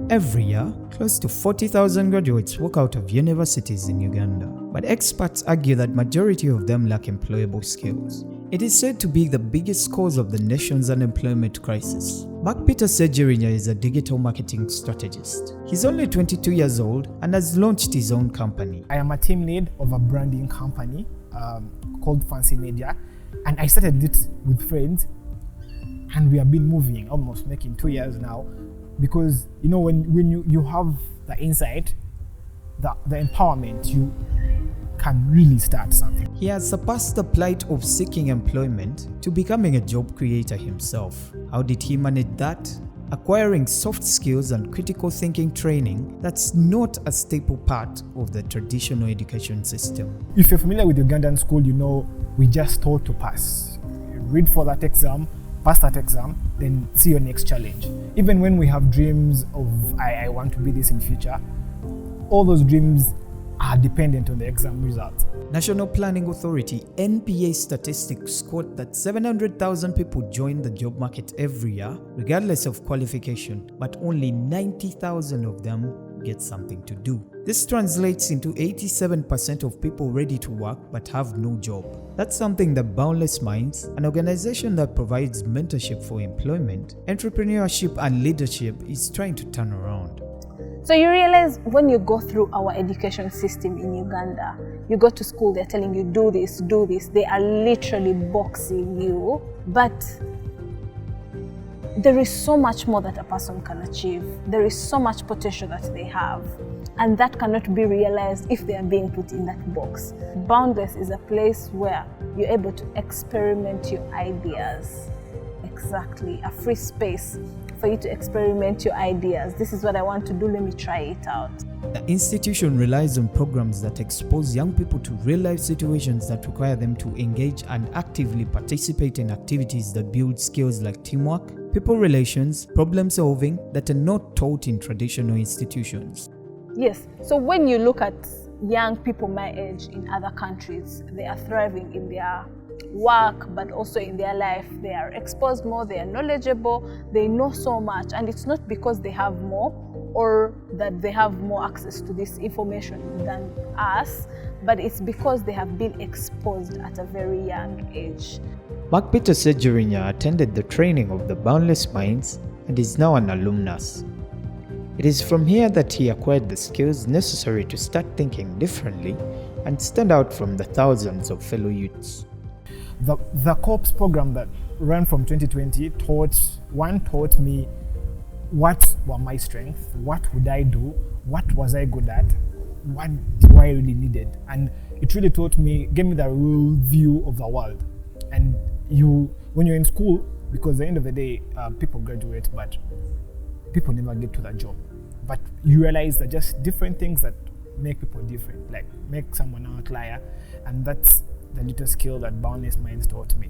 Every year, close to 40,000 graduates walk out of universities in Uganda, but experts argue that majority of them lack employable skills. It is said to be the biggest cause of the nation's unemployment crisis. Mark Peter Sejerinya is a digital marketing strategist. He's only 22 years old and has launched his own company. I am a team lead of a branding company called Fancy Media, and I started it with friends, and we have been moving, almost making 2 years now. Because when you have the insight, the empowerment, you can really start something. He has surpassed the plight of seeking employment to becoming a job creator himself. How did he manage that? Acquiring soft skills and critical thinking training that's not a staple part of the traditional education system. If you're familiar with Ugandan school, we just taught to pass. You read for that exam, pass that exam, then see your next challenge. Even when we have dreams of I want to be this in future, all those dreams are dependent on the exam results. National Planning Authority NPA statistics quote that 700,000 people join the job market every year, regardless of qualification, but only 90,000 of them get something to do. This translates into 87% of people ready to work but have no job. That's something that Boundless Minds, an organization that provides mentorship for employment, entrepreneurship and leadership, is trying to turn around. So you realize when you go through our education system in Uganda, you go to school, they're telling you do this, they are literally boxing you, but there is so much more that a person can achieve. There is so much potential that they have, and that cannot be realized if they are being put in that box. Boundless is a place where you're able to experiment your ideas. Exactly, a free space for you to experiment your ideas. This is what I want to do, let me try it out. The institution relies on programs that expose young people to real-life situations that require them to engage and actively participate in activities that build skills like teamwork, people relations, problem solving that are not taught in traditional institutions. Yes, so when you look at young people my age in other countries, they are thriving in their work, but also in their life. They are exposed more, they are knowledgeable, they know so much, and it's not because they have more or that they have more access to this information than us, but it's because they have been exposed at a very young age. Mark Peter Sejerinya attended the training of the Boundless Minds and is now an alumnus. It is from here that he acquired the skills necessary to start thinking differently and stand out from the thousands of fellow youths. The corps program that ran from 2020 taught me what were my strengths, what would I do, what was I good at, what do I really needed, and it really gave me the real view of the world. And when you're in school, because at the end of the day, people graduate, but people never get to that job. But you realize that just different things that make people different, like make someone an outlier, and that's the little skill that Boundless Minds taught me.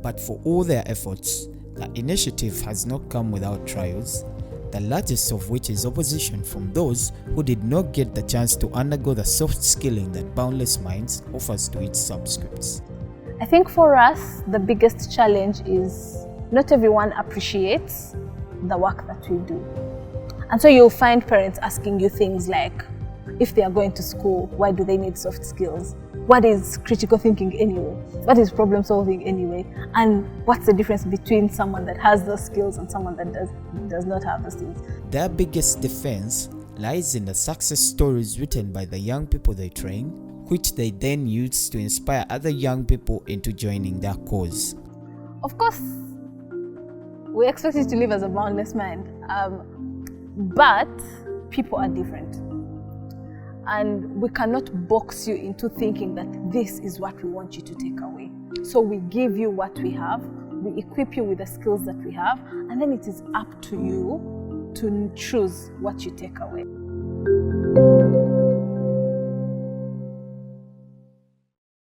But for all their efforts, the initiative has not come without trials, the largest of which is opposition from those who did not get the chance to undergo the soft skilling that Boundless Minds offers to its subscripts. I think for us, the biggest challenge is not everyone appreciates the work that we do. And so you'll find parents asking you things like, if they are going to school, why do they need soft skills? What is critical thinking anyway? What is problem solving anyway? And what's the difference between someone that has those skills and someone that does not have those skills? Their biggest defense lies in the success stories written by the young people they train, which they then use to inspire other young people into joining their cause. Of course, we expect you to live as a boundless mind, but people are different. And we cannot box you into thinking that this is what we want you to take away. So we give you what we have, we equip you with the skills that we have, and then it is up to you to choose what you take away.